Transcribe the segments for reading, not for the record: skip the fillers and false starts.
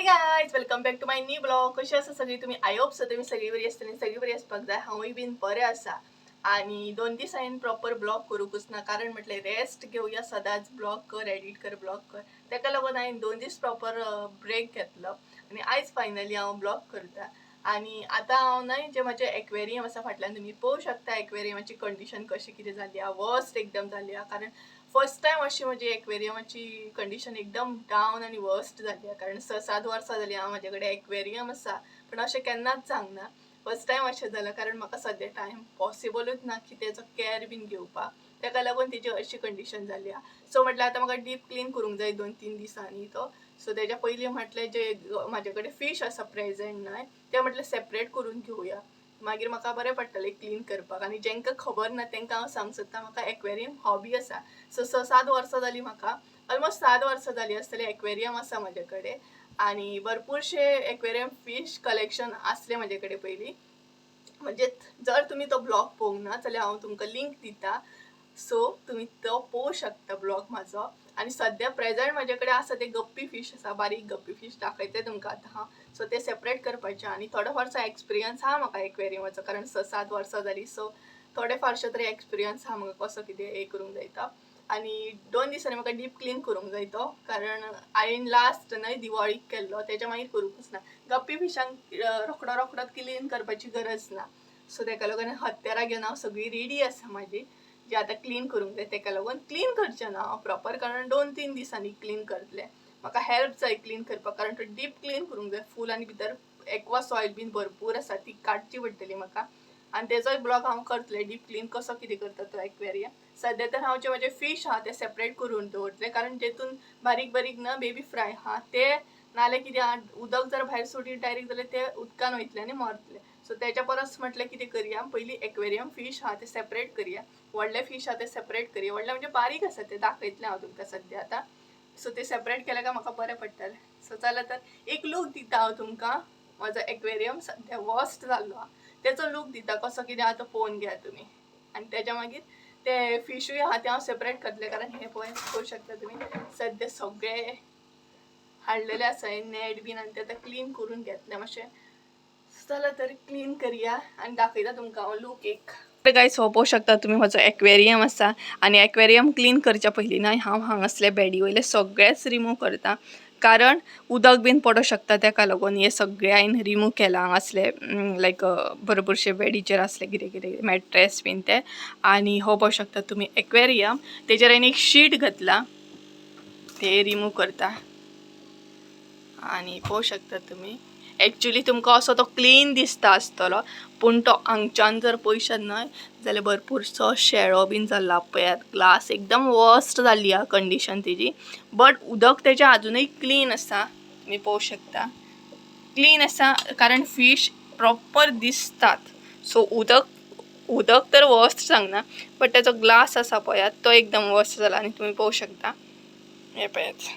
Guys welcome back to my new blog. कशी आसा सगळी तुम्ही? आय होप सो तुम्ही सगळी बरी आसतली. सगळी बरी आसपाक जाय. हांवूय बीन बरें आसा. आणि 2 दीस हांवें प्रॉपर ब्लॉग करूंकच ना, कारण म्हटलें रेस्ट घेवया. सदांच ब्लॉग कर, एडिट कर, ब्लॉग कर. ताका लागून हांवें 2 दीस प्रॉपर ब्रेक घेतलो आणि आयज फायनली हांव ब्लॉग करता. आणि आतां हांव न्हय जे म्हजें एक्वेरियम आसा फाटल्यान तुमी पळोवंक शकता एक्वेरियमाची कंडिशन कशी कितें जाली आहा. वर्स्ट एकदम जाली आहा, कारण फर्स्ट टाइम अशी म्हजी एक्वेरियमाची कंडिशन एकदम डावन आणि वर्स्ट जाली आहे. कारण 6-7 वर्सां जालीं हांव म्हजे कडेन एक्वेरियम आसा, पण अशें केन्नाच जावंक ना. फर्स्ट टाइम अशें जालां, कारण म्हाका सद्या टायम पॉसिबलूच ना की तेजो केअर बीन घेवपाक. ताका लागून तेजी अशी कंडिशन जाली आहा. सो म्हटल्यार आतां म्हाका डीप क्लीन करूंक जाय 2-3 दिसांनी तो. सो तेज्या पयलीं म्हटलें जे म्हाजे कडेन फीश आसा प्रेझेंट न्हय ते म्हटलें सेपरेट करून घेवया. मागीर म्हाका बरें पडटलें क्लीन करपाक. आनी जेंकां खबर ना तेंकां हांव सांगूंक सोदतां म्हाका एक्वेरियम हॉबी आसा. सो 6-7 वर्सां जालीं म्हाका, ऑलमोस्ट 7 वर्सां जालीं आसतलीं एक्वेरियम आसा म्हजे कडेन. आनी भरपूरशे एक्वेरियम फीश कलेक्शन आसले म्हजे कडेन पयलीं. म्हणजे जर तुमी तो ब्लॉग पळोवंक ना जाल्यार हांव तुमकां लिंक दिता. सो तुमी तो पळोवंक शकता ब्लॉग म्हाजो. आनी सद्या प्रेझेंट म्हजे कडेन आसा ते गप्पी फीश आसा, बारीक गप्पी फीश दाखयतलें तुमकां आतां हांव. सो ते सेपरेट करपाचें. आनी थोडो फारसो एक्सपिरियन्स आहा म्हाका एक्वेरियमाचो, कारण 6-7 वर्सां जालीं. सो थोडे फारशे तरी एक्सपिरियन्स आहा म्हाका कसो कितें हें करूंक जाय तो. आनी 2 दिसांनी म्हाका डीप क्लीन करूंक जाय तो, कारण हांवें लास्ट न्हय दिवाळीक केल्लो, तेच्या मागीर करूंकच ना. गप्पी फिशांक रोखडो क्लीन करपाची गरज ना. सो ताका लागून हत्यारां घेवन हांव सगळी रेडी आसा म्हजी, जी आतां क्लीन करूंक जाय. ताका लागून क्लीन करचें ना हांव प्रॉपर, कारण 2-3 दिसांनी क्लीन करतलें. म्हाका हेल्प जाय क्लीन करपाक, कारण तो डीप क्लीन करूंक जाय फूल. आनी भितर एक्वा सॉयल बीन भरपूर आसा, ती काडची पडटली म्हाका. आनी तेजोय ब्लॉग हांव करतलें, डीप क्लीन कसो कितें करता तो एक्वेरियम. सद्या तर हांव जे म्हजे फीश आहा ते सेपरेट करून दवरतलें, कारण तेतून बारीक बारीक ना बेबी फ्राय आहा ते, नाल्यार कितें आहा उदक जर भायर सोडीत डायरेक्ट जाल्यार ते उदकान वयतले आनी मरतले. सो तेच्या परस म्हटलें कितें करया, पयलीं एक्वेरियम फीश आहा ते सेपरेट करया. व्हडले फीश आहा ते सेपरेट करया. व्हडले म्हणजे बारीक आसा ते, दाखयतलें हांव तुमकां सद्या आतां. सो ते सेपरेट केल्या काय म्हाका बरें पडटलें. सो चला तर एक लूक दिता हांव तुमकां. म्हजो एक्वेरियम सद्या वर्स्ट जाल्लो आहा, तेचो लूक दिता कसो कितें आहा तो पळोवन घेया तुमी. आनी तेच्या मागीर ते फिशूय आहा ते हांव सेपरेट करतलें, कारण हे पळोवंक शकता तुमी सद्या सगळे हाडलेले आसा नेट बीन, आनी ते आतां क्लीन करून घेतलें मातशें. चला तर क्लीन करया आनी दाखयता तुमकां हांव लूक एक. गायस हो पळोवंक शकता तुमी म्हजो एक्वेरियम आसा. आनी एक्वेरियम क्लीन करच्या पयलीं न्हय हांव हांगासले बेडी वयले सगळेच रिमूव करता, कारण उदक बीन पडों शकता. ताका लागून हे सगळे हांवें रिमूव केला. हांगासले लायक भरपूरशे बेडीचेर आसले कितें कितें मॅट्रेस बीन ते. आनी हो पळोवंक शकता तुमी एक्वेरियम, तेजेर हांवें एक शीट घातला, ते रिमूव करता. आनी पळोवंक शकता तुमी एक्चुअली तुमकां असो तो क्लीन दिसता आसतलो, पूण तो हांगच्यान जर पळयशात न्हय जाल्यार भरपूरसो शेळो बीन जाल्लो पळयात. ग्लास एकदम वर्स्ट जाल्ली आहा कंडिशन तेजी. बट उदक तेजें आजुनूय क्लीन आसा, तुमी पळोवंक शकता क्लीन आसा, कारण फीश प्रॉपर दिसतात. सो उदक तर वर्स्ट सांगना, बट तेजो ग्लास आसा पळयात तो एकदम वर्स्ट जाला. आनी तुमी पळोवंक शकता हे पळयात,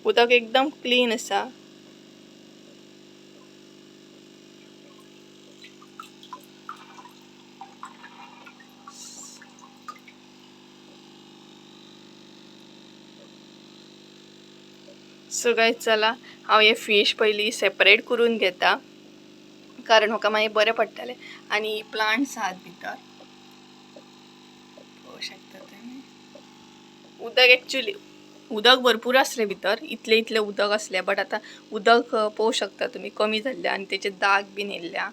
उदक एकदम क्लीन आसा. सो गायज चला हांव हे फीश पयलीं सेपरेट करून घेता, कारण म्हाका मागीर बरें पडटलें. आनी प्लांट्स आहात भितर पळोवंक शकता तुमी. उदक एक्चुअली उदक भरपूर आसलें भितर, इतलें उदक आसलें. बट आतां उदक पळोवंक शकता तुमी कमी जाल्लें आनी तेचे दाग बीन येयल्या.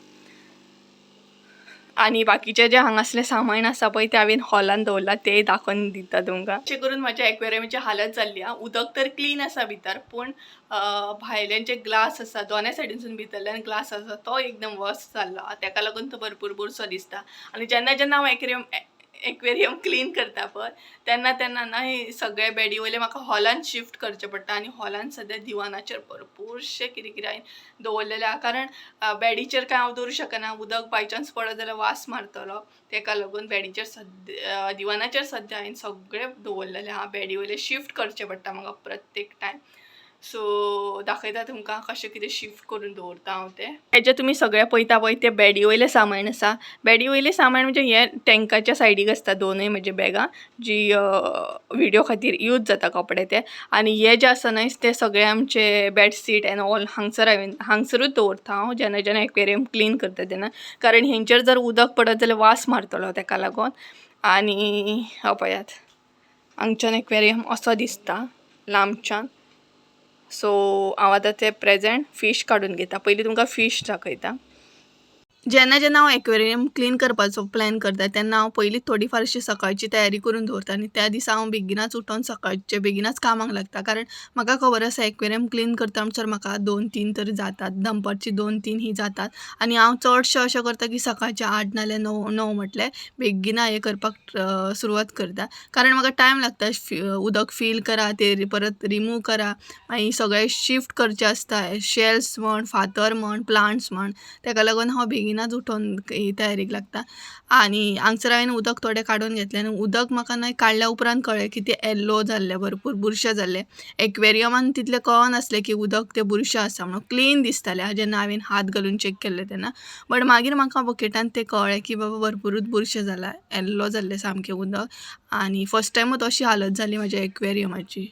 आनी बाकीचे जे हांगासलें सामान आसा पळय ते हांवें हॉलान दवरला, ते दाखोवन दिता तुमकां. अशें करून म्हाज्या एक्वेरियमाची हालत जाल्ली आहा. उदक तर क्लीन आसा भितर, पूण भायल्यान जे ग्लास आसा दोनूय सायडीनसून भितरल्यान ग्लास आसा तो एकदम वर्स्ट जाल्लो आहा. ताका लागून तो भरपूर बुरसो दिसता. आनी जेन्ना जेन्ना हांव एक्वेरियम क्लीन करता पळय तेन्ना तेन्ना न्हय सगळे बेडी वयले म्हाका हॉलान शिफ्ट करचें पडटा. आनी हॉलान सद्या दिवानाचेर भरपूरशे कितें कितें हांवें दवरलेलें आहा, कारण बेडीचेर कांय हांव दवरूं शकना. उदक बाय चान्स पडत जाल्यार वास मारतलो. ताका लागून बेडीचेर सद्या दिवानाचेर सद्या हांवें सगळें दवरलेलें आहा. बेडी वयले शिफ्ट करचें पडटा म्हाका प्रत्येक टायम. सो दाखयता तुमकां कशें कितें शिफ्ट करून दवरता हांव तें. हेजे तुमी सगळे पळयता पळय ते बॅडी वयले सामान आसा. बॅडी वयले सामान म्हणजे हे टँकाच्या सायडीक आसता दोनूय म्हजे बॅगां जी व्हिडिओ खातीर यूज जाता कपडे ते. आनी हे जे आसा न्हय ते सगळे आमचे बेडशीट एंड ऑल हांगसरूच दवरता हांव जेन्ना जेन्ना एक्वेरियम क्लीन करता तेन्ना. कारण हेंचेर जर उदक पडत जाल्यार वास मारतलो तेका लागून. आनी पळयात हांगच्यान एक्वेरियम असो दिसता लांबच्यान. सो हांव आतां ते प्रेझेंट फीश काडून घेता. पयलीं तुमकां फीश दाखयता. जेन्ना जेन्ना हांव एक्वेरियम क्लीन करपाचो प्लॅन करता तेन्ना हांव पयलींच थोडी फारशी सकाळची तयारी करून दवरता आनी त्या दिसा हांव बेगिनाच उठोन सकाळचे बेगिनाच कामाक लागता. कारण म्हाका खबर आसा एक्वेरियम क्लीन करता म्हणसर म्हाका 2-3 तरी जातात. दनपारची 2-3 ही जातात. आनी हांव चडशें अशें करता की सकाळचे 8 नाल्यार 9 म्हटल्यार बेगिना हें करपाक सुरवात करता. कारण म्हाका टायम लागता उदक फील करा ते परत रिमूव करा मागीर सगळे शिफ्ट करचे आसता शेल्स म्हण फातर म्हण प्लांट्स म्हण. तेका लागून हांव बेगिनाच उठोन ही तयारीक लागता. आनी हांगसर हांवें उदक थोडें काडून घेतलें आनी उदक म्हाका न्हय काडल्या उपरांत कळ्ळें की तें येल्लो जाल्लें भरपूर बुरशें जाल्लें. एक्वेरियमान तितलें कळनासलें की उदक तें बुरशें आसा म्हणून क्लीन दिसतालें जेन्ना हांवें हात घालून चॅक केल्ले तेन्ना. बट मागीर म्हाका बकेटान तें कळ्ळें की बाबा भरपूरूच बुरशें जालां येल्लो जाल्लें सामकें उदक. आनी फर्स्ट टायमूच अशी हालत जाली म्हाज्या एक्वेरियमाची.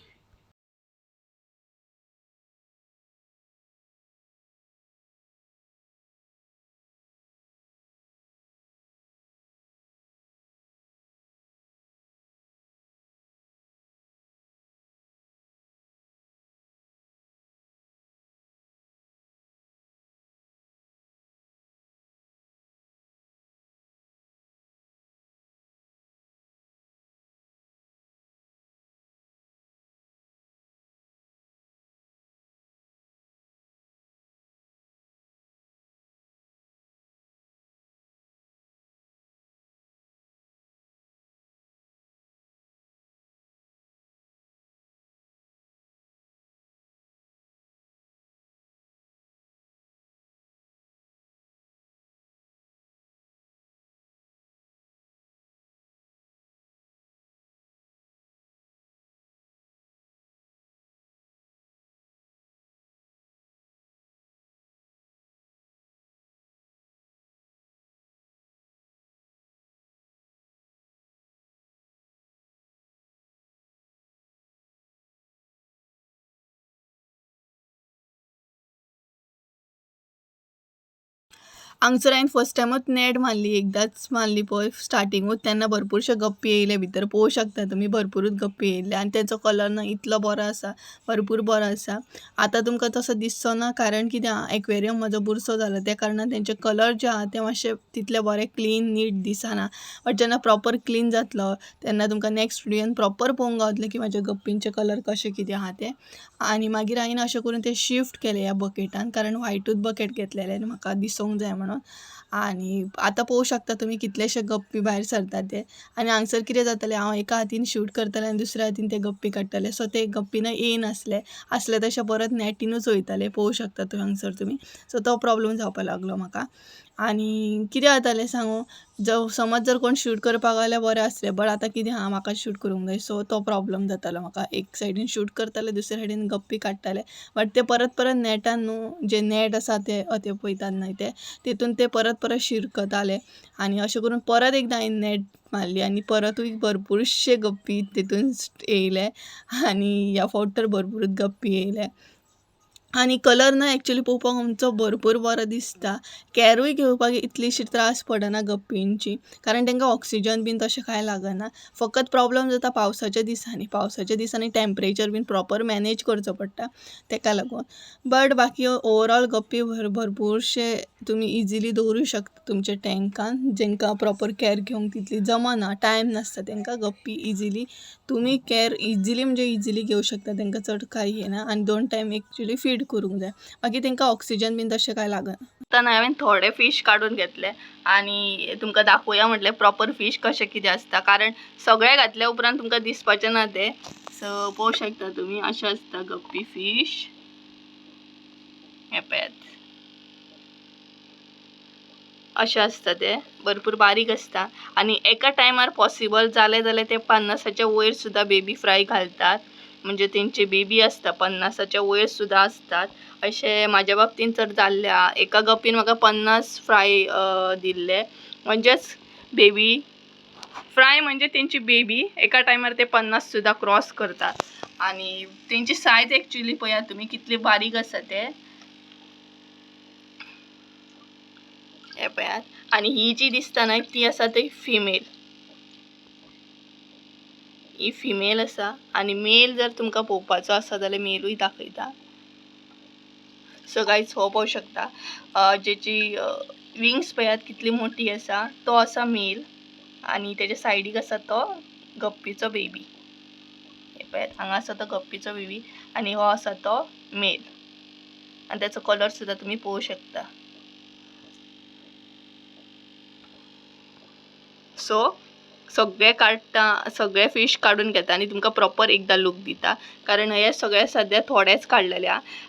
हांगसर हांवें फर्स्ट टायमूच नेट मारली एकदांच मारली पळय स्टार्टिंगूच तेन्ना भरपूरशे गप्पी येयले भितर पळोवंक शकता तुमी भरपूरूच गप्पी येयल्ले आनी तेंचो कलर न्हय इतलो बरो आसा भरपूर बरो आसा. आतां तुमकां तसो दिसचो ना कारण कित्याक एक्वेरियम म्हजो बुरसो जाला त्या कारणान तेंचे कलर जे आहा ते मातशे तितले बरे क्लीन नीट दिसना. बट जेन्ना प्रॉपर क्लीन जातलो तेन्ना तुमकां नेक्स्ट व्हिडियोन प्रॉपर पळोवंक गावतलें की म्हाज्या गप्पींचे कलर कशे कितें आहा ते. आनी मागीर हांवें अशें करून ते शिफ्ट केले ह्या बकेटान कारण व्हायटूच बकेट घेतलेलें म्हाका दिसूंक जाय म्हणून. आनी आतां पळोवंक शकता तुमी कितलेशे गप्पी भायर सरता ते. आनी हांगसर कितें जातालें हांव एका हातीन शूट करतालें आनी दुसऱ्या हातीन ते गप्पी काडटालें सो ते गप्पी न्हय येयनासले आसले तशे परत नॅटीनूच वयताले पळोवंक शकता हांगसर तुमी. सो तो प्रॉब्लम जावपाक लागलो म्हाका. आनी कितें जातालें सांगू समज जर कोण शूट करपाक आयल्यार बरें आसलें बट आतां कितें आहा म्हाका शूट करूंक जाय सो तो प्रॉब्लम जातालो म्हाका. एक सायडीन शूट करतालें दुसऱ्या सायडीन गप्पी काडटालें बट ते परत परत नॅटान न्हू जे नॅट आसा ते पळयतात न्हय ते तितून ते परत परत शिरकताले. आनी अशें करून परत एकदां हांवें नॅट मारली आनी परतूय भरपूरशे गप्पी तितून येयले आनी ह्या फावट तर भरपूरूच गप्पी येयले. आनी कलर न्हय एक्चुली पळोवपाक आमचो भरपूर बरो दिसता. कॅरूय घेवपाक इतलीशी त्रास पडना गप्पींची कारण तांकां ऑक्सिजन बीन तशें कांय लागना. फकत प्रॉब्लम जाता पावसाच्या दिसांनी टॅम्परेचर बीन प्रॉपर मॅनेज करचो पडटा तेका लागून. बट बाकी ओवरऑल गप्पी भरपूरशे तुमी इजिली दवरूं शकता तुमच्या टँकान जेंकां प्रॉपर कॅर घेवंक तितली जमना टायम नासता तांकां गप्पी इजिली तुमी कॅर इजिली म्हणजे इजिली घेवं शकता तांकां चड कांय येना आनी 2 टायम एक्चुली फीड करूंक जाय. बाकी तांकां ऑक्सिजन बीन तशें कांय लागना. आतां हांवें थोडे फीश काडून घेतले आनी तुमकां दाखोवया म्हटलें प्रॉपर फीश कशें कितें आसता कारण सगळे घातल्या उपरांत तुमकां दिसपाचें ना तें. सो पळोवंक शकता तुमी अशें आसता गप्पी फीश. हे पळयात अशें आसता ते भरपूर बारीक आसता आनी एका टायमार पॉसिबल जालें जाल्यार ते 50च्या वयर सुद्दां बेबी फ्राय घालतात. म्हणजे त्यांचे बेबी असता 50च्या वयर सुद्धा असतात. असे माझ्या बाबतीत तर जाल्ल्या एका गप्पीन म्हाका 50 फ्राय दिल्ले. म्हणजेच बेबी फ्राय म्हणजे त्यांची बेबी एका टायमार ते 50 सुद्धा क्रॉस करतात. आणि त्यांची साईज ॲक्च्युली पळयात तुम्ही कितली बारीक आसा ते हे पळयात. आणि ही जी दिसता ना ती आसा ती फिमेल. ही फिमेल आसा आणि मेल जर तुमकां पळोवपाचो आसा जाल्यार मेलूय दाखयता. सो गायज हो पळोवंक शकता जेची विंग्स पळयात कितली मोठी आसा. तो आसा मेल आणि तेच्या सायडीक आसा तो गप्पीचो बेबी. हे पळयात हांगा आसा तो गप्पीचो बेबी आणि हो आसा तो मेल आणि त्याचो कलर सुद्धा तुम्ही पळोवंक शकता. सो सगळे फिश काढून घेता आणि तुमकां प्रॉपर एकदा लूक दिता. कारण हे सगळे सध्या थोडेच काडलेले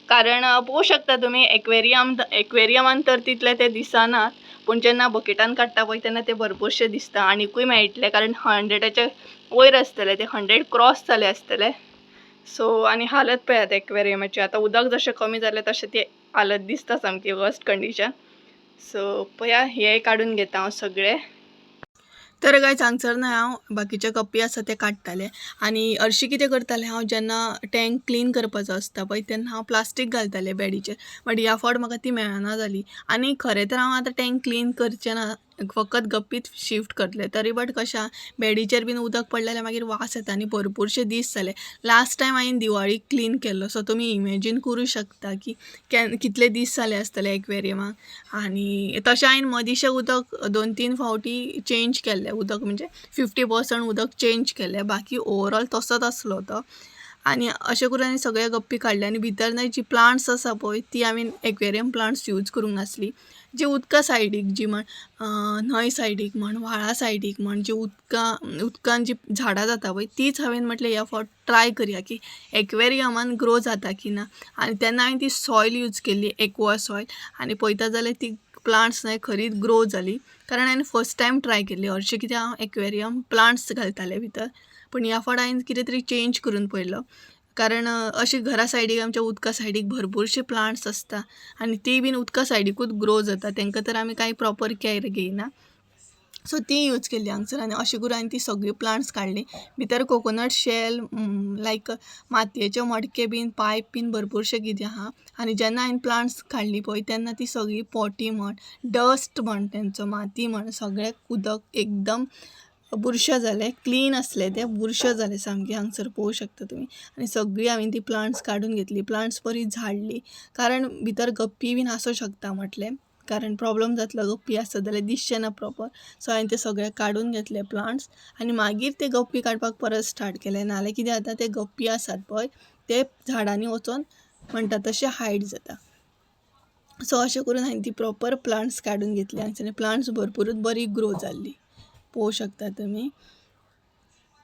कारण पळोवंक शकता तुम्ही एक्वेरियमान तर तितले ते दिसनात पण जेन्ना बकेटान काडटा पळय तेन्ना ते भरपूरशे दिसता आनीकूय मेळटले कारण 100च्या वयर आसतले ते 100 क्रॉस जाले आसतले. सो आणि हालत पळयात एक्वेरियमाची. आता उदक जशें कमी जालें तशें ती हालत दिसता सामकी वर्स्ट कंडिशन. सो पळया हे काडून घेता हांव सगळे. तर गायज हांगसर न्हय हांव बाकीचे गप्पी आसा ते काडटाले आनी हरशीं कितें करतालें हांव जेन्ना टँक क्लीन करपाचो आसता पळय तेन्ना हांव प्लास्टीक घालतालें बॅडीचेर. बट ह्या फावट म्हाका ती मेळना जाली आनी खरें तर हांव आतां टँक क्लीन करचें ना फकत गप्पीत शिफ्ट करतलें. तरी बट कशें बॅडीचेर बीन उदक पडलें जाल्यार मागीर वास येता आनी भरपूरशे दीस जाले. लास्ट टायम हांवें दिवाळीक क्लीन केल्लो. सो तुमी इमॅजीन करूं शकता की कितले दीस जाले आसतले एक्वेरियमाक. आनी तशें हांवें मदींशें उदक 2-3 फावटी चेंज केल्लें उदक म्हणजे 50% उदक चेंज केलें. बाकी ओवरऑल तसोच आसलो तो. आनी अशें करून हांवें सगळे गप्पी काडले आनी भितर जी प्लांट्स आसा पळय ती हांवें एक्वेरियम प्लांट्स यूज करूंक नासली. जी उदका सायडीक जी म्हण न्हंय सायडीक म्हण व्हाळा सायडीक म्हण जी उदकान जी झाडां जाता पळय तीच हांवें म्हटलें ह्या फावट ट्राय करया की एक्वेरियमान ग्रो जाता की ना. आनी तेन्ना हांवें ती सॉयल यूज केल्ली एक्वा सॉयल आनी पळयता जाल्यार ती प्लांट्स न्हय खरीच ग्रो जाली. कारण हांवें फर्स्ट टायम ट्राय केल्ली. हरशीं कितें हांव एक्वेरियम प्लांट्स घालतालें भितर पण ह्या फावट हांवें कितें तरी चेंज करून पळयलो. कारण अशें घरा सायडीक आमच्या उदका सायडीक भरपूरशे प्लांट्स आसता आनी ती बीन उदका सायडीकूच ग्रो जाता. तांकां तर आमी कांय प्रॉपर कॅर घेयना. सो ती यूज केल्ली हांगसर आनी अशें करून हांवें ती सगळी प्लांट्स काडली. भितर कोकोनट शेल लायक मातयेचे मडके बीन पायप बीन भरपूरशे कितें आहा. आनी जेन्ना हांवें प्लांट्स काडली पळय तेन्ना ती सगळी पॉटी म्हण डस्ट म्हण तेंचो माती म्हण सगळें उदक एकदम बुरशें जालें. क्लीन आसले ते बुरशें जाले सामके हांगसर पळोवंक शकता तुमी. आनी सगळी हांवें ती प्लांट्स काडून घेतली. प्लांट्स बरी झाडली कारण भितर गप्पी बीन आसूं शकता म्हटलें. कारण प्रॉब्लम जातलो गप्पी आसत जाल्यार दिसचें ना प्रॉपर. सो हांवें ते सगळे काडून घेतले प्लांट्स आनी मागीर ते गप्पी काडपाक परत स्टार्ट केलें. नाल्यार कितें जाता ते गप्पी आसात पळय ते झाडांनी वचून म्हणटा तशें हायड जाता. सो अशें करून हांवें ती प्रॉपर प्लांट्स काडून घेतली आनी प्लांट्स भरपूरूच बरी ग्रो जाल्ली पळोवंक शकता तुमी.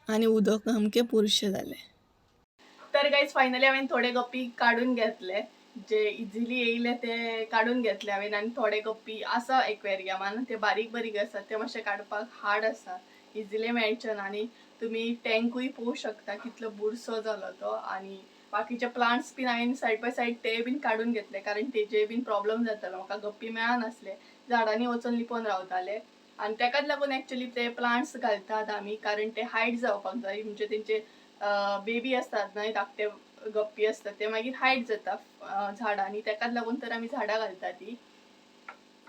आनी उदक सामकें बुरशें जालें. तर गायज फायनली हांवें थोडे गप्पी काडून घेतले. जे इजिली येयले ते काडून घेतले हांवें आनी थोडे गप्पी आसा एक्वेरियमान ते बारीक बारीक आसात ते मातशे काडपाक हार्ड आसा. इजिली मेळचे ना आनी तुमी टँकूय पळोवंक शकता कितलो बुरसो जालो तो. आनी बाकीचे प्लांट्स बीन हांवें सायड बाय सायड ते बीन काडून घेतले कारण तेजे बीन प्रॉब्लम जातालो. म्हाका गप्पी मेळनासले झाडांनी वचून लिपोवन रावताले आनी ताकाच लागून एक्चुअली ते प्लांट्स घालतात आमी कारण ते हायड जावपाक जाय. म्हणजे तेंचे बेबी असतात न्हय धाकटे गप्पी असतात ते मागीर हायड जाता झाडांनी. ताकाच लागून तर आमी झाडां घालता ती.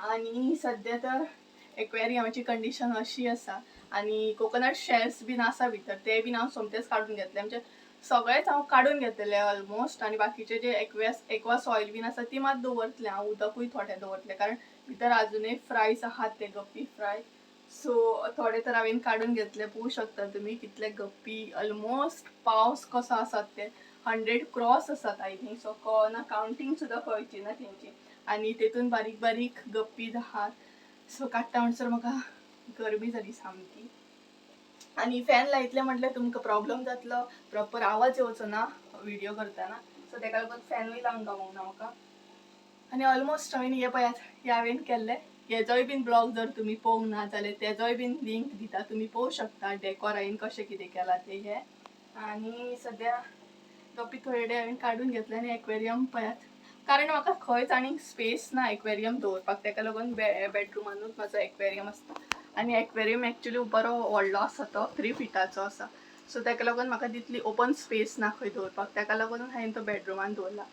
आनी सद्या तर एक्वेरियमाची कंडिशन अशी आसा. आनी कोकोनट शेल्स बीन आसा भितर ते बीन हांव सोमतेच काडून घेतले. म्हणजे सगळेच हांव काडून घेतलेले ऑलमोस्ट. आनी बाकीचे जे एक्वा सॉयल बीन आसा ती मात दवरतलें हांव. उदकूय थोडें दवरतलें कारण भितर अजुनूय फ्रायज आहात ते गप्पी फ्राय. सो थोडे तर हांवें काडून घेतले. पळोवंक शकता तुमी कितले गप्पी ऑलमोस्ट पावस कसो आसात ते 100 क्रॉस आसात आय थिंक. सो कळना कावंटींग सुद्दां कळची ना तेंची आनी तेतून बारीक बारीक गप्पी आहात. सो काडटा म्हणसर म्हाका गरमी जाली सामकी. आनी फॅन लायतले म्हटल्यार तुमकां प्रॉब्लम जातलो प्रॉपर आवाज येवचो ना व्हिडिओ करतना. सो ताका लागून फॅनूय लावन गावोंक ना म्हाका. आनी ऑलमोस्ट हांवें हे पळयात हे हांवें केल्ले. हेजोय बीन ब्लॉग जर तुमी पळोवंक ना जाल्यार तेजोय बीन लिंक दिता तुमी पळोवंक शकता. डेकोर हांवें कशें कितें केलां ते हे. आनी सद्या गप्पी थोडे हांवें काडून घेतले आनी एक्वेरियम पळयात, कारण म्हाका खंयच आनी स्पेस ना एक्वेरियम दवरपाक, ताका लागून बेडरुमानूच म्हाजो एक्वेरियम आसता. आनी एक्वेरियम एक्चुली बरो व्हडलो आसा, तो 3 फिटाचो आसा. सो ताका लागून म्हाका तितली ओपन स्पेस ना खंय दवरपाक, ताका लागून हांवें तो बेडरुमान दवरला.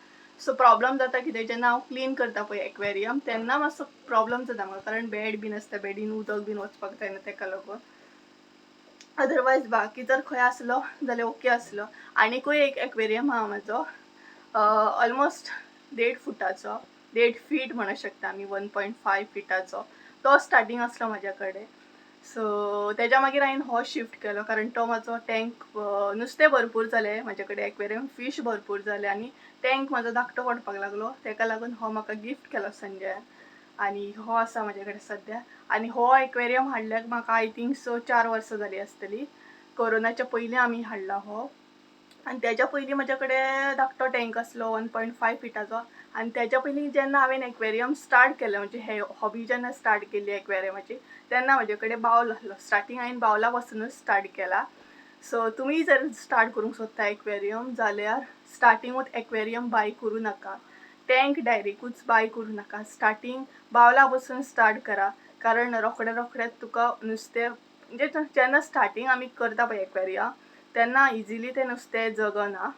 सो प्रॉब्लम जाता कितें, जेन्ना हांव क्लीन करता पळय एक्वेरियम तेन्ना मातसो प्रॉब्लम जाता म्हाका, कारण बेड बीन आसता, बेडीन उदक बीन वचपाक जायना ताका लागून. अदरवायज बाकी जर खंय आसलो जाल्यार ओके आसलो. आनीकूय एक एक्वेरियम आहा म्हाजो, ऑलमोस्ट 1.5 फुटाचो, 1.5 फीट म्हणू शकता आमी, 1.5 फिटाचो तो स्टार्टींग आसलो म्हाज्या कडेन. सो तेज्या मागीर हांवें हो शिफ्ट केलो, कारण तो म्हाजो टँक नुस्तें भरपूर जालें म्हाजे कडेन, एक्वेरियम फीश भरपूर जाले आनी टँक म्हाजो धाकटो पडपाक लागलो. ताका लागून हो म्हाका गिफ्ट केलो संजयान, आनी हो आसा म्हाजे कडेन सद्या. आनी हो एक्वेरियम हाडल्याक म्हाका आय थिंक सो 4 वर्सां जाली आसतली. कोरोनाच्या पयलीं आमी हाडला हो. आनी तेज्या पयलीं म्हाजे कडेन धाकटो टँक आसलो 1.5 फिटाचो. आनी तेज्या पयलीं जेन्ना हांवें एक्वेरियम स्टार्ट केलें, म्हणजे हे हॉबी जेन्ना स्टार्ट केली एक्वेरियमाची, तेन्ना म्हाजे कडेन बावल आसलो. स्टार्टींग हांवें बावला पासूनच स्टार्ट केला. सो तुमी जर स्टार्ट करूंक सोदता एक्वेरियम जाल्यार स्टार्टींगूच एक्वेरियम बाय करूं नाका, टँक डायरेक्टूच बाय करूं नाका. स्टार्टींग बावला पासून स्टार्ट करा, कारण रोखड्या तुका नुस्तें, म्हणजे जेन्ना स्टार्टींग आमी करता पळय एक्वेरियम तेन्ना इजिली तें नुस्तें जगना.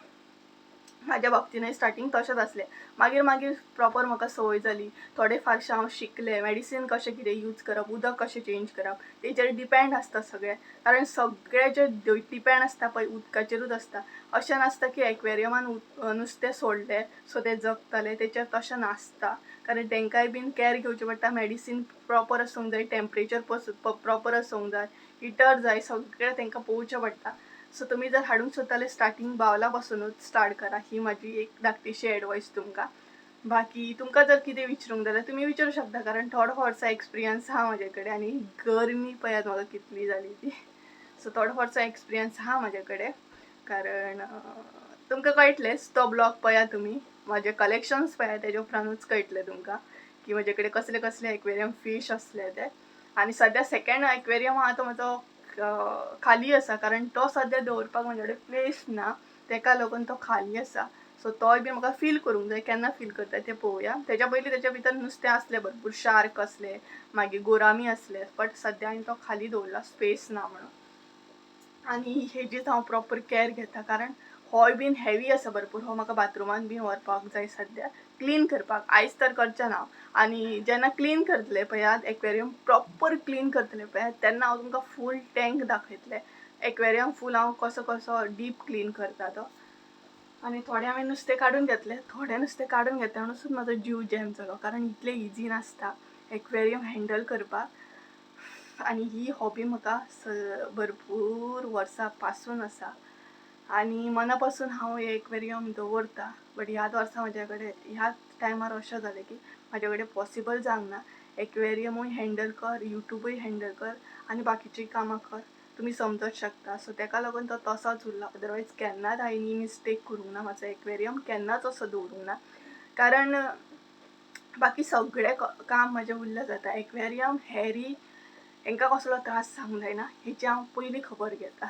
म्हाज्या बाबतीनूय स्टार्टींग तशेंच आसलें. मागीर मागीर प्रॉपर म्हाका संवय जाली, थोडे फारशें हांव शिकलें, मेडिसीन कशें कितें यूज करप, उदक कशें चेंज करप, तेजेर डिपेंड आसता सगळें. कारण सगळें जे डिपेंड आसता पळय उदकाचेरूच आसता. अशें नासता की एक्वेरियमान नुस्तें सोडलें सो तें जगतलें, तेचेर तशें नासता. कारण तांकांय बीन कॅर घेवचें पडटा, मेडिसीन प्रॉपर आसूंक जाय, टेम्परेचर प्रॉपर आसूंक जाय, हिटर जाय, सगळें तांकां पळोवचें पडटा. सो तुमी जर हाडूंक सोदता जाल्यार स्टार्टींग बावला पासूनच स्टार्ट करा, ही म्हाजी एक धाकटीशी एडवायस तुमकां. बाकी तुमकां जर कितें विचारूंक जाल्यार तुमी विचारूं शकता, कारण थोडो फारसो एक्सपिरियन्स आहा म्हाजे कडेन. आनी गरमी पळयात म्हाका कितली जाली ती. सो थोडो फारसो एक्सपिरियन्स आहा म्हाजे कडेन, कारण तुमकां कळटलेंच. तो ब्लॉग पळया तुमी, म्हाजे कलेक्शन्स पळया, तेजे उपरांतूच कळटलें तुमकां की म्हाजे कडेन कसले कसले एक्वेरियम फीश आसले ते. आनी सद्या सेकंड एक्वेरियम आहा तो म्हाजो खाली आसा, कारण तो सद्या दवरपाक म्हाजे कडेन प्लेस ना, ताका लागून तो खाली आसा. सो तोय बी म्हाका फील करूंक जाय, केन्ना फील करता तें पळोवया. तेज्या पयलीं तेच्या भितर नुस्तें आसलें भरपूर, शार्क असले, मागीर गोरामी असले, बट सद्या हांवें तो खाली दवरला, स्पेस ना म्हणून. आनी हेजीच हांव प्रॉपर कॅर घेता, कारण होय बीन हेवी आसा भरपूर. हो म्हाका बाथरुमान बीन व्हरपाक जाय सद्या, क्लीन करपाक. आयज तर करचें ना, आनी जेन्ना क्लीन करतलें पळयात एक्वेरियम, प्रॉपर क्लीन करतलें पळयात, तेन्ना हांव तुमकां फूल टँक दाखयतलें. एक्वेरियम फूल हांव कसो कसो डीप क्लीन करता तो. आनी थोडें हांवें नुस्तें काडून घेतलें, थोडें नुस्तें काडून घेतलें म्हणून म्हाजो जीव जॅम जालो, कारण इतलें इजी नासता एक्वेरियम हँडल करपाक. आनी ही हॉबी म्हाका भरपूर वर्सां पासून आसा, आनी मना पासून हांव हे एक्वेरियम दवरता. बट ह्याच वर्सा म्हाज्या कडेन ह्याच टायमार अशें जालें की म्हाजे कडेन पॉसिबल जावंक ना. एक्वेरियमूय हँडल कर, यूट्यूबूय हँडल कर, आनी बाकीचीय कामां कर, तुमी समजूंक शकता. सो ताका लागून तो तसोच उरला. अदरवायज केन्नाच हांवें मिस्टेक करूंक ना, म्हाजो एक्वेरियम केन्नाच असो दवरूंक ना, कारण बाकी सगळें काम म्हाजें उरलें जाता. एक्वेरियम हेरी हांकां कसलो त्रास जावंक जायना हेची हांव पयलीं खबर घेता.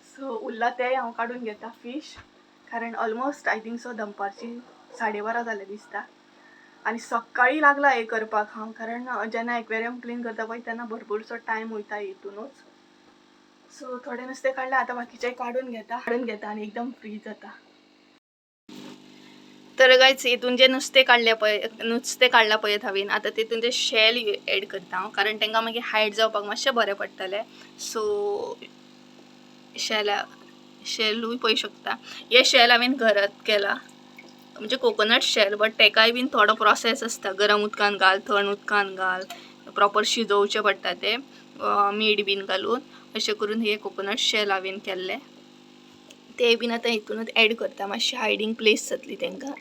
सो उरला तेंय हांव काडून घेता फीश, कारण ऑलमोस्ट आय थिंक सो दनपारची 12:30 जाले दिसता. आनी सकाळीं लागला हें करपाक हांव, कारण जेन्ना एक्वेरियम क्लीन करता पळय तेन्ना भरपूरसो टायम वयता हितूनूच. सो थोडें नुस्तें काडलें, आतां बाकीचें काडून घेता आनी एकदम फ्री जाता. तर गायज हितून जे नुस्तें काडला पळयत हांवें, आतां तितून जे शेल एड करता हांव, कारण तांकां मागीर हायड जावपाक मातशें बरें पडटलें. सो शेलूय पळय शकता. हे शेल हांवें घरांत केला, म्हणजे कोकोनट शेल, बट ताकाय बीन थोडो प्रोसेस आसता. गरम उदकान घाल, थंड उदकान घाल, प्रॉपर शिजोवचें पडटा तें मीठ बीन घालून. अशें करून हे कोकोनट शेल हांवें केल्ले, ते बीन आतां हितूनच एड करता, मातशी हायडींग प्लेस जातली तांकां.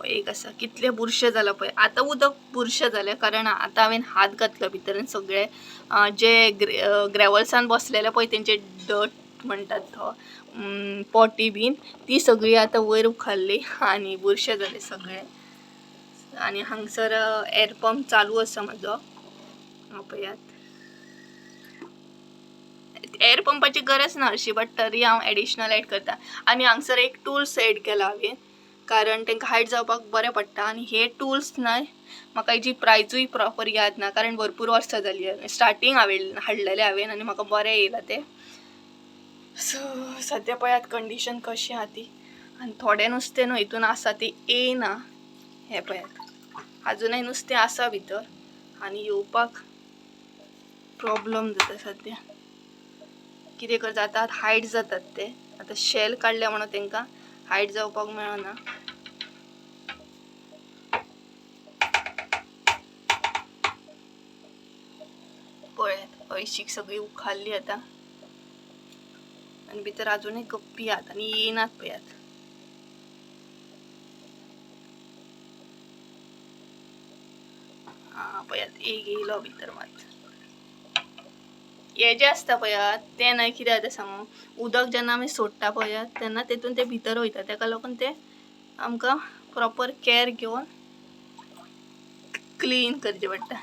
एक आसा, कितले बुरशे जाला पळय. आतां उदक बुरशें जालें, कारण आतां हांवें हात घातलो भितर आनी सगळे जे ग्रेवल्सान बसलेले पळय तेंचे डट म्हणटात तो पोटी बीन, ती सगळी आतां वयर उखल्ली आनी बुरशें जालें सगळें. आणि हांगसर एअर पंप चालू आसा म्हाजो पळयात. एअर पंपाची गरज ना अशी बट तरी हांव एडिशनल एड करता. आणि हांगसर एक टूल्स एड केला हांवें कारण तांकां हायड जावपाक बरें पडटा. आणि हे टूल्स न्हय म्हाका हेजी प्रायजूय प्रॉपर याद ना कारण भरपूर वर्सां जाली स्टार्टींग हाडलेले हांवें आनी म्हाका बरें येयला ते. सो सद्या पळयात कंडिशन कशी आहा ती. आनी थोडें नुस्तें न्हू हितून आसा ती येयना. हे पळयात अजुनूय नुस्तें आसा भितर आनी येवपाक प्रॉब्लम जाता सद्या. कितें करता आतां हायड जातात ते. आतां शेल काडल्या म्हणून तांकां हायड जावपाक मेळना. पळयात हयशीक सगळी उखाल्ली आतां आनी भितर अजुनूय गप्पी आहात आनी येयनात पळयात. पळयात एक येयलो भितर मात. हे जे आसता पळयात ते न्हय कितें जाता सांगू उदक जेन्ना आमी सोडटा पळयात तेन्ना तेतून ते भितर वयता ताका लागून ते आमकां प्रॉपर केअर घेवन क्लीन करचें पडटा.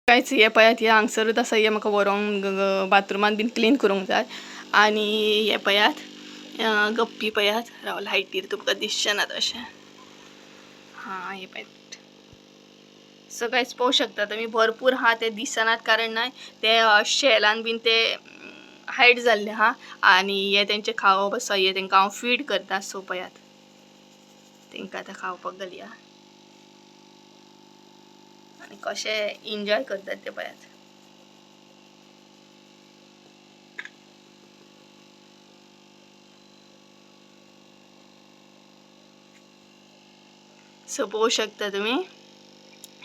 कांयच हे पळयात हे हांगसरूच आसा हे म्हाका व्हरोंक बाथरुमान बीन क्लीन करूंक जाय. आनी हे पळयात गप्पी पळयात राव लायटीर तुमकां दिसचें ना तशें. हां हे पळयात. सो गायज पळोवंक शकता तुमी भरपूर आहा ते दिसनात कारण न्हय ते शेलान बीन ते हायड जाल्ले आहा. आनी हे तेंचे खावप आसा हे तांकां हांव फीड करता. सो पळयात तांकां आतां खावपाक घालया आनी कशें एन्जॉय करतात ते पळयात. सो पळोवंक शकता तुमी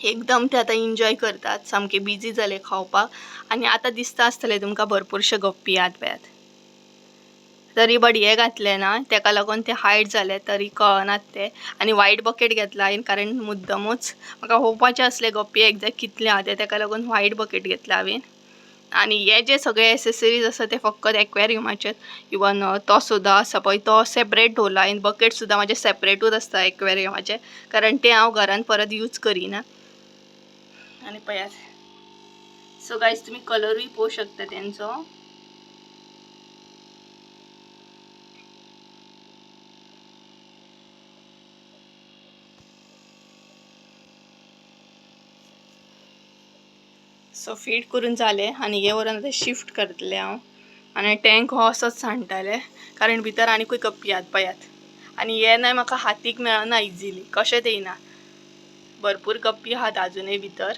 एकदम ते आतां एन्जॉय करतात सामके बिजी जाले खावपाक. आनी आतां दिसता आसतलें तुमकां भरपूरशे गप्पी आहात पळयात. तरी बट हे घातले ना ताका लागून ते हायड जाले तरी कळनात ते. आनी वायट बकेट घेतला हांवें कारण मुद्दमूच म्हाका पळोवपाचें आसलें गप्पी एक्झॅक्ट कितले आहा ते ताका लागून वायट बकेट घेतला हांवें. आनी हे जे सगळे एसेसरीज आसा ते फकत एक्वेरियमाचे. इवन तो सुद्दां आसा पळय तो सेपरेट दवरला हांवें. बकेट सुद्दां म्हाजे सेपरेटूच आसता एक्वेरियमाचे कारण ते हांव घरान परत यूज करिना. आनी पळयात सो गायज तुमी कलरूय पळोवंक शकता तेंचो. सो फीड करून जालें आनी हे व्हरून आतां शिफ्ट करतलें हांव. आनी टँक हो असोच सांडटलें कारण भितर आनीकूय गप्पी आहात पळयात. आनी हे न्हय म्हाका हातीक मेळना इजिली कशें येयना भरपूर गप्पी आहात अजुनूय भितर.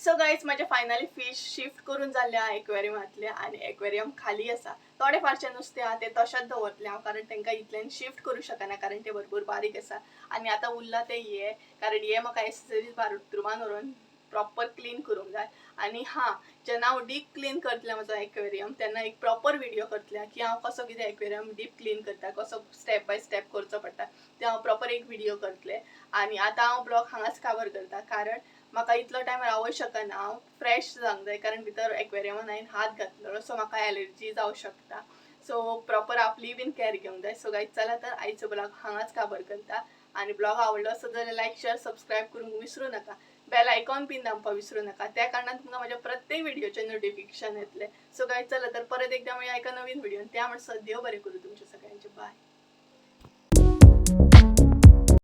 सो गायज म्हाजे फायनली फिश शिफ्ट करून जाल्ले आहा एक्वेरियमांतले आनी एक्वेरियम खाली आसा. थोडे फारशे नुस्तें आहा ते तशेंच दवरतलें हांव कारण तांकां इतल्यान शिफ्ट करूं शकना कारण ते भरपूर बारीक आसा. आनी आतां उरला ते हे कारण हे म्हाका एसेसरीज बाथरुमान व्हरून प्रॉपर क्लीन करूंक जाय. आनी हां जेन्ना हांव डीप क्लीन करतलें म्हजो एक्वेरियम तेन्ना एक प्रॉपर व्हिडिओ करतलें की हांव कसो कितें एक्वेरियम डीप क्लीन करता कसो स्टेप बाय स्टेप करचो पडटा ते हांव प्रॉपर एक व्हिडिओ करतलें. आनी आतां हांव ब्लॉग हांगाच कावर करता कारण म्हाका इतलो टायम रावूंक शकना हांव फ्रेश जावंक जाय कारण भितर एक्वेरियमान हांवें हात घातलो सो म्हाका एलर्जी जावंक शकता. सो प्रॉपर आपली बीन कॅर घेवंक जाय. सो गायज चला तर आयचो ब्लॉग हांगाच काबर करता. आनी ब्लॉग आवडलो आसत जाल्यार लायक शेअर सबस्क्रायब करूंक विसरूं नाका. बेल आयकॉन बीन दामपाक विसरूं नाका त्या कारणान तुमकां म्हज्या प्रत्येक व्हिडिओचे नोटिफिकेशन येतले. सो गायज चला तर परत एकदा मेळुया एका नवीन व्हिडिओन. त्या म्हणसर देव बरें करूं तुमचे सगळ्यांचे. बाय.